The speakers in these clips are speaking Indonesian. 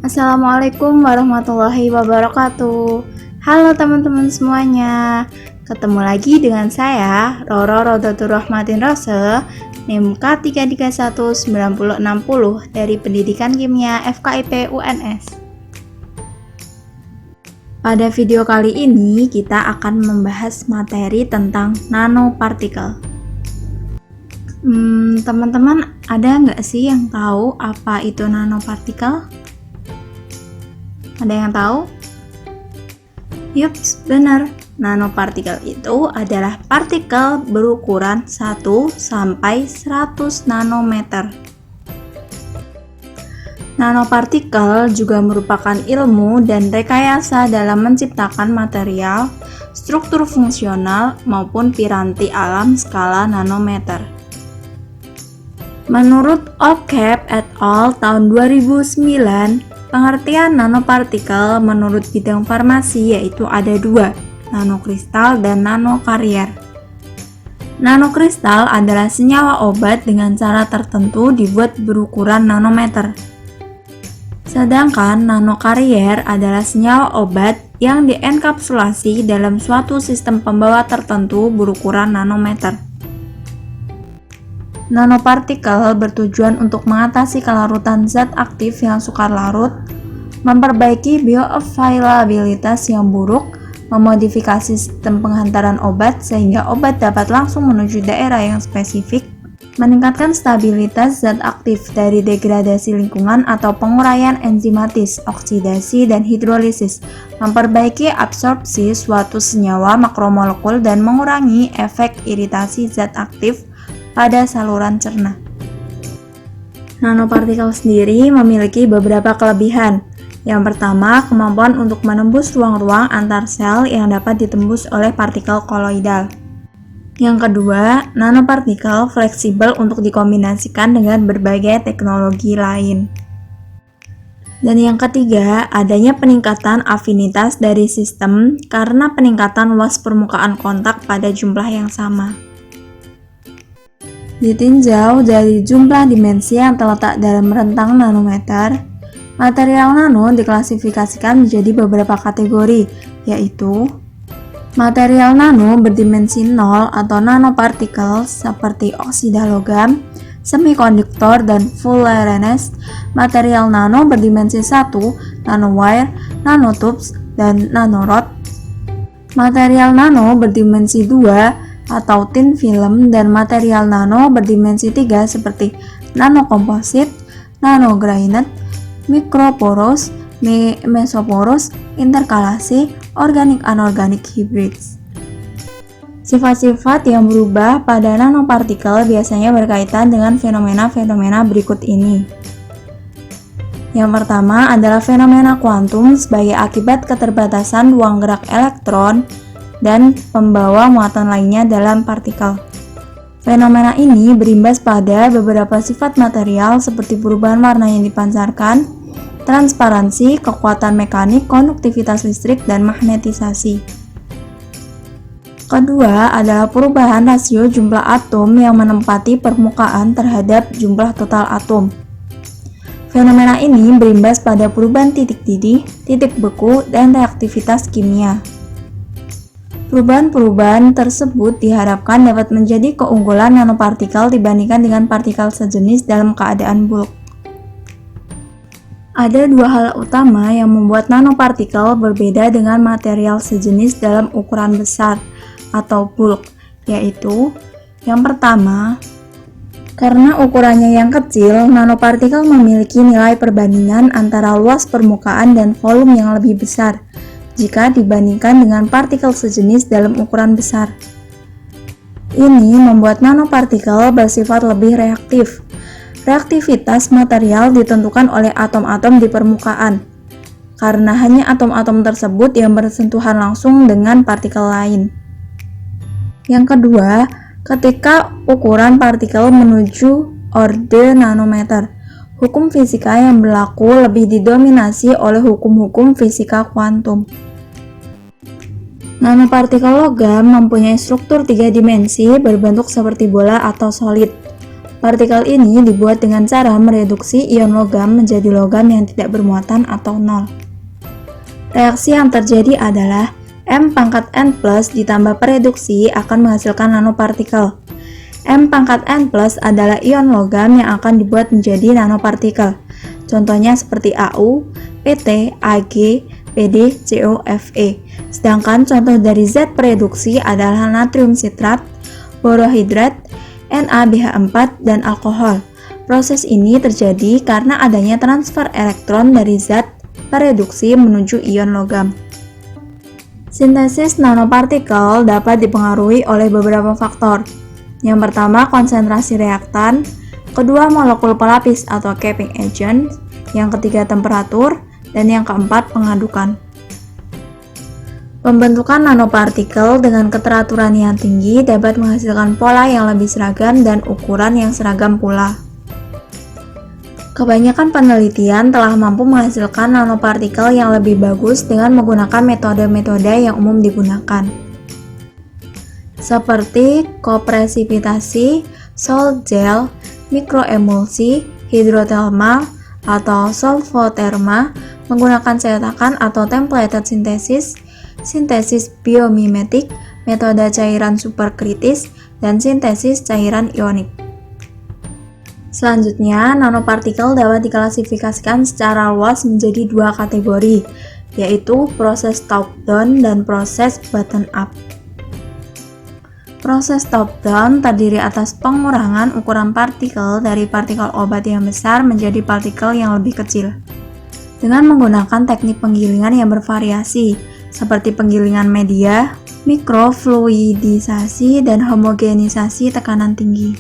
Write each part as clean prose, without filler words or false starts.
Assalamualaikum warahmatullahi wabarakatuh. Halo teman-teman semuanya. Ketemu lagi dengan saya, Roro Rodotur Rahmatin Rose, NIM K3319060 dari Pendidikan Kimia FKIP UNS. Pada video kali ini, kita akan membahas materi tentang nanopartikel. Teman-teman, ada nggak sih yang tahu apa itu nanopartikel? Ada yang tahu? Yups, benar. Nanopartikel itu adalah partikel berukuran 1 sampai 100 nanometer. Nanopartikel juga merupakan ilmu dan rekayasa dalam menciptakan material, struktur fungsional, maupun piranti alam skala nanometer. Menurut Occap et al. Tahun 2009, pengertian nanopartikel menurut bidang farmasi yaitu ada dua, nanokristal dan nanokarier. Nanokristal adalah senyawa obat dengan cara tertentu dibuat berukuran nanometer. Sedangkan nanokarier adalah senyawa obat yang dienkapsulasi dalam suatu sistem pembawa tertentu berukuran nanometer. Nanopartikel bertujuan untuk mengatasi kelarutan zat aktif yang sukar larut, memperbaiki bioavailabilitas yang buruk, memodifikasi sistem penghantaran obat sehingga obat dapat langsung menuju daerah yang spesifik, meningkatkan stabilitas zat aktif dari degradasi lingkungan atau penguraian enzimatis, oksidasi, dan hidrolisis, memperbaiki absorpsi suatu senyawa makromolekul dan mengurangi efek iritasi zat aktif pada saluran cerna. Nanopartikel sendiri memiliki beberapa kelebihan. Yang pertama, kemampuan untuk menembus ruang-ruang antar sel yang dapat ditembus oleh partikel koloidal. Yang kedua, nanopartikel fleksibel untuk dikombinasikan dengan berbagai teknologi lain. Dan yang ketiga, adanya peningkatan afinitas dari sistem karena peningkatan luas permukaan kontak pada jumlah yang sama. Ditinjau dari jumlah dimensi yang terletak dalam rentang nanometer, material nano diklasifikasikan menjadi beberapa kategori, yaitu material nano berdimensi 0 atau nanopartikel seperti oksida logam, semikonduktor, dan fullerenes, material nano berdimensi 1, nanowire, nanotubes, dan nanorod, material nano berdimensi 2, atau thin film, dan material nano berdimensi 3 seperti nanokomposit, nanogranite, mikroporos, mesoporos, interkalasi, organik-anorganik hybrids. Sifat-sifat yang berubah pada nanopartikel biasanya berkaitan dengan fenomena-fenomena berikut ini. Yang pertama adalah fenomena kuantum sebagai akibat keterbatasan ruang gerak elektron dan pembawa muatan lainnya dalam partikel. Fenomena ini berimbas pada beberapa sifat material seperti perubahan warna yang dipancarkan, transparansi, kekuatan mekanik, konduktivitas listrik, dan magnetisasi. Kedua adalah perubahan rasio jumlah atom yang menempati permukaan terhadap jumlah total atom. Fenomena ini berimbas pada perubahan titik didih, titik beku, dan reaktivitas kimia. Perubahan-perubahan tersebut diharapkan dapat menjadi keunggulan nanopartikel dibandingkan dengan partikel sejenis dalam keadaan bulk. Ada dua hal utama yang membuat nanopartikel berbeda dengan material sejenis dalam ukuran besar atau bulk, yaitu yang pertama, karena ukurannya yang kecil, nanopartikel memiliki nilai perbandingan antara luas permukaan dan volume yang lebih besar jika dibandingkan dengan partikel sejenis dalam ukuran besar. Ini membuat nanopartikel bersifat lebih reaktif. Reaktivitas material ditentukan oleh atom-atom di permukaan, karena hanya atom-atom tersebut yang bersentuhan langsung dengan partikel lain. Yang kedua, ketika ukuran partikel menuju orde nanometer, hukum fisika yang berlaku lebih didominasi oleh hukum-hukum fisika kuantum. Nanopartikel logam mempunyai struktur 3 dimensi berbentuk seperti bola atau solid. Partikel ini dibuat dengan cara mereduksi ion logam menjadi logam yang tidak bermuatan atau nol. Reaksi yang terjadi adalah M pangkat N plus ditambah pereduksi akan menghasilkan nanopartikel. M pangkat N plus adalah ion logam yang akan dibuat menjadi nanopartikel. Contohnya seperti Au, Pt, Ag, Pd, Co, Fe. Sedangkan contoh dari Z pereduksi adalah natrium sitrat, borohidrat, NaBH4, dan alkohol. Proses ini terjadi karena adanya transfer elektron dari zat pereduksi menuju ion logam. Sintesis nanopartikel dapat dipengaruhi oleh beberapa faktor. Yang pertama, konsentrasi reaktan, kedua, molekul pelapis atau capping agent, yang ketiga, temperatur, dan yang keempat, pengadukan. Pembentukan nanopartikel dengan keteraturan yang tinggi dapat menghasilkan pola yang lebih seragam dan ukuran yang seragam pula. Kebanyakan penelitian telah mampu menghasilkan nanopartikel yang lebih bagus dengan menggunakan metode-metode yang umum digunakan, seperti kopresipitasi, salt gel, mikroemulsi, hidrotermal, atau solvotherma, menggunakan cetakan atau templated sintesis, sintesis biomimetik, metode cairan superkritis, dan sintesis cairan ionik. Selanjutnya, nanopartikel dapat diklasifikasikan secara luas menjadi dua kategori, yaitu proses top-down dan proses bottom-up. Proses top-down terdiri atas pengurangan ukuran partikel dari partikel obat yang besar menjadi partikel yang lebih kecil, dengan menggunakan teknik penggilingan yang bervariasi, seperti penggilingan media, mikrofluidisasi, dan homogenisasi tekanan tinggi.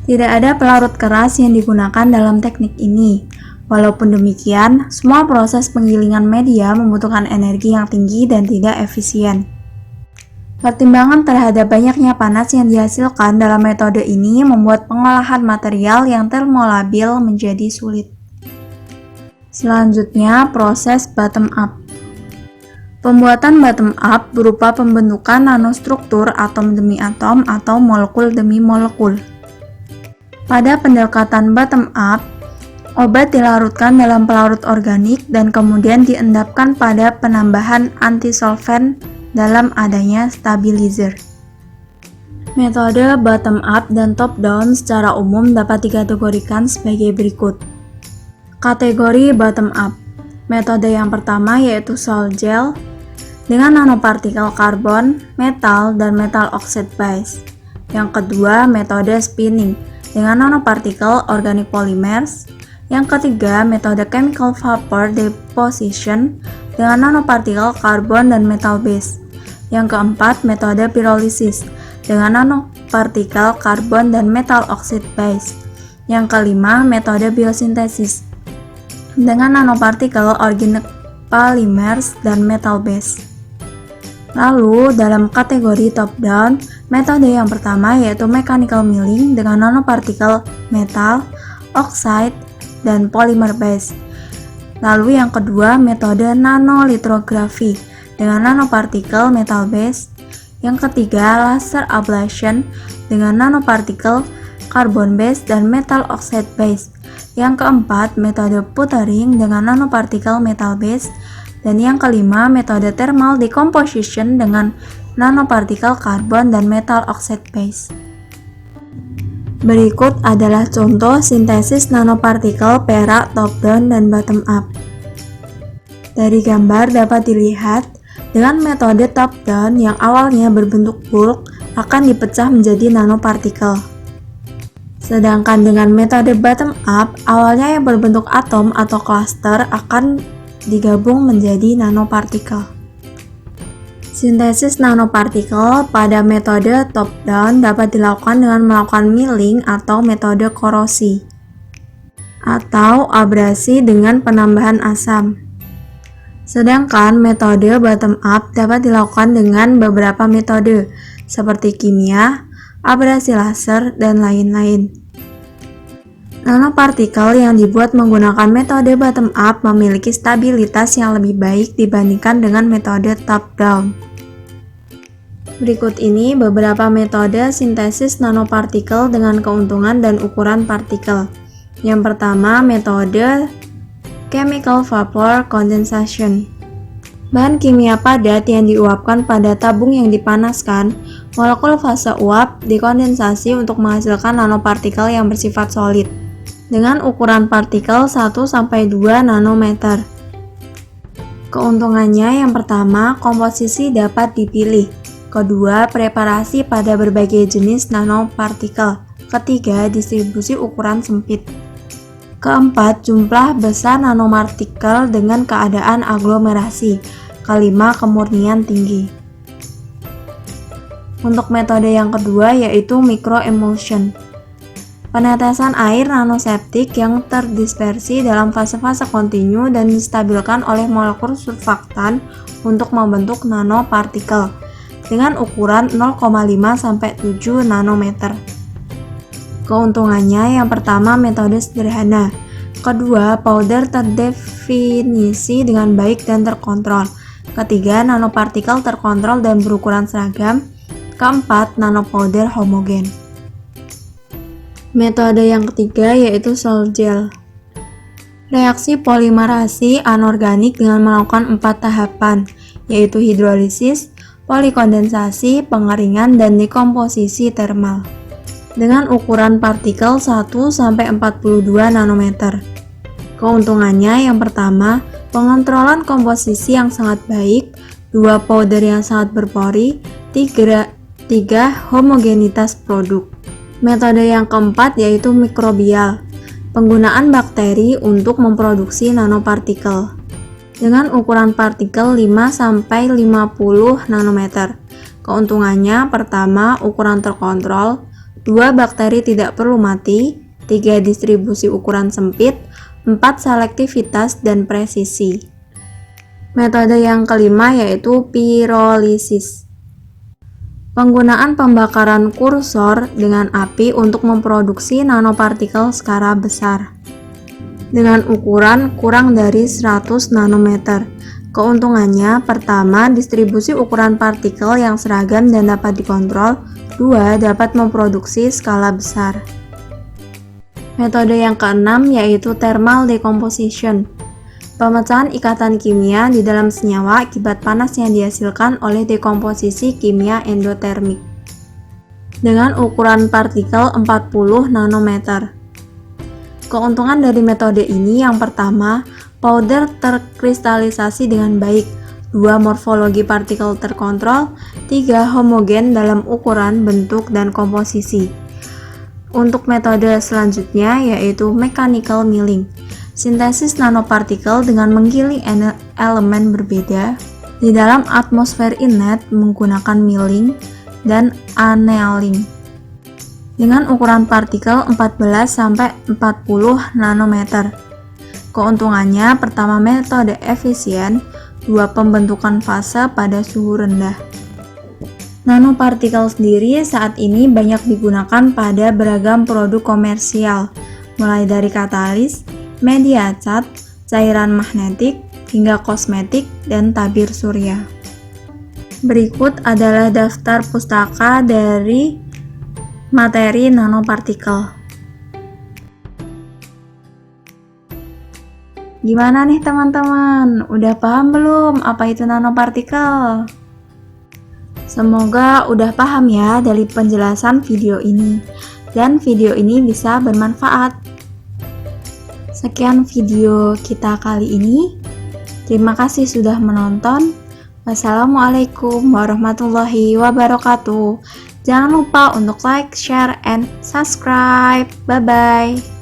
Tidak ada pelarut keras yang digunakan dalam teknik ini. Walaupun demikian, semua proses penggilingan media membutuhkan energi yang tinggi dan tidak efisien. Pertimbangan terhadap banyaknya panas yang dihasilkan dalam metode ini membuat pengolahan material yang termolabil menjadi sulit. Selanjutnya, proses bottom-up. Pembuatan bottom-up berupa pembentukan nanostruktur atom demi atom atau molekul demi molekul. Pada pendekatan bottom-up, obat dilarutkan dalam pelarut organik dan kemudian diendapkan pada penambahan antisolvent dalam adanya stabilizer. Metode bottom-up dan top-down secara umum dapat dikategorikan sebagai berikut. Kategori bottom-up. Metode yang pertama yaitu salt gel dengan nanopartikel karbon, metal, dan metal oxide base. Yang kedua, metode spinning dengan nanopartikel organic polymers. Yang ketiga, metode chemical vapor deposition dengan nanopartikel karbon dan metal base. Yang keempat, metode pyrolysis dengan nanopartikel karbon dan metal oxide base. Yang kelima, metode biosintesis dengan nanopartikel organic polymers dan metal base. Lalu, dalam kategori top-down, metode yang pertama yaitu mechanical milling dengan nanopartikel metal, oxide, dan polymer base. Lalu yang kedua, metode nanolitografi dengan nanopartikel metal base. Yang ketiga, laser ablation dengan nanopartikel carbon base dan metal oxide base. Yang keempat, metode puttering dengan nanopartikel metal base. Dan yang kelima, metode thermal decomposition dengan nanopartikel karbon dan metal oxide base. Berikut adalah contoh sintesis nanopartikel perak top-down dan bottom-up. Dari gambar dapat dilihat, dengan metode top-down yang awalnya berbentuk bulk akan dipecah menjadi nanopartikel. Sedangkan dengan metode bottom-up, awalnya yang berbentuk atom atau cluster akan digabung menjadi nanopartikel. Sintesis nanopartikel pada metode top-down dapat dilakukan dengan melakukan milling atau metode korosi, atau abrasi dengan penambahan asam. Sedangkan metode bottom-up dapat dilakukan dengan beberapa metode, seperti kimia, abrasi laser, dan lain-lain. Nanopartikel yang dibuat menggunakan metode bottom-up memiliki stabilitas yang lebih baik dibandingkan dengan metode top-down. Berikut ini beberapa metode sintesis nanopartikel dengan keuntungan dan ukuran partikel. Yang pertama, metode chemical vapor condensation. Bahan kimia padat yang diuapkan pada tabung yang dipanaskan, molekul fase uap dikondensasi untuk menghasilkan nanopartikel yang bersifat solid dengan ukuran partikel 1-2 nanometer. Keuntungannya yang pertama, komposisi dapat dipilih. Kedua, preparasi pada berbagai jenis nanopartikel. Ketiga, distribusi ukuran sempit. Keempat, jumlah besar nanopartikel dengan keadaan aglomerasi. Kelima, kemurnian tinggi. Untuk metode yang kedua yaitu microemulsion. Penetesan air nanoseptik yang terdispersi dalam fase-fase kontinu dan distabilkan oleh molekul surfaktan untuk membentuk nanopartikel dengan ukuran 0,5-7 nanometer. Keuntungannya yang pertama, metode sederhana. Kedua, powder terdefinisi dengan baik dan terkontrol. Ketiga, nanopartikel terkontrol dan berukuran seragam. Keempat, nanopowder homogen. Metode yang ketiga yaitu sol gel. Reaksi polimerasi anorganik dengan melakukan 4 tahapan, yaitu hidrolisis, polikondensasi, pengeringan, dan dekomposisi termal dengan ukuran partikel 1-42 nanometer. Keuntungannya yang pertama, pengontrolan komposisi yang sangat baik, 2 powder yang sangat berpori, 3 homogenitas produk. Metode yang keempat yaitu mikrobial, penggunaan bakteri untuk memproduksi nanopartikel dengan ukuran partikel 5-50 nanometer. Keuntungannya pertama, ukuran terkontrol, 2 bakteri tidak perlu mati, 3 distribusi ukuran sempit, 4 selektivitas dan presisi. Metode yang kelima yaitu pirolisis. Penggunaan pembakaran kursor dengan api untuk memproduksi nanopartikel skala besar dengan ukuran kurang dari 100 nanometer. Keuntungannya pertama, distribusi ukuran partikel yang seragam dan dapat dikontrol. 2. Dapat memproduksi skala besar. Metode yang keenam yaitu thermal decomposition. Pemecahan ikatan kimia di dalam senyawa akibat panas yang dihasilkan oleh dekomposisi kimia endotermik dengan ukuran partikel 40 nanometer. Keuntungan dari metode ini yang pertama, powder terkristalisasi dengan baik, 2. Morfologi partikel terkontrol, 3. Homogen dalam ukuran, bentuk, dan komposisi. Untuk metode selanjutnya yaitu mechanical milling. Sintesis nanopartikel dengan menggiling elemen berbeda di dalam atmosfer inlet menggunakan milling dan annealing dengan ukuran partikel 14-40 nanometer. Keuntungannya pertama, metode efisien, 2. Pembentukan fase pada suhu rendah. Nanopartikel sendiri saat ini banyak digunakan pada beragam produk komersial, mulai dari katalis, media cat, cairan magnetik, hingga kosmetik, dan tabir surya. Berikut adalah daftar pustaka dari materi nanopartikel. Gimana nih teman-teman? Udah paham belum apa itu nanopartikel? Semoga udah paham ya dari penjelasan video ini, dan video ini bisa bermanfaat. Sekian video kita kali ini. Terima kasih sudah menonton. Wassalamualaikum warahmatullahi wabarakatuh. Jangan lupa untuk like, share, and subscribe. Bye-bye.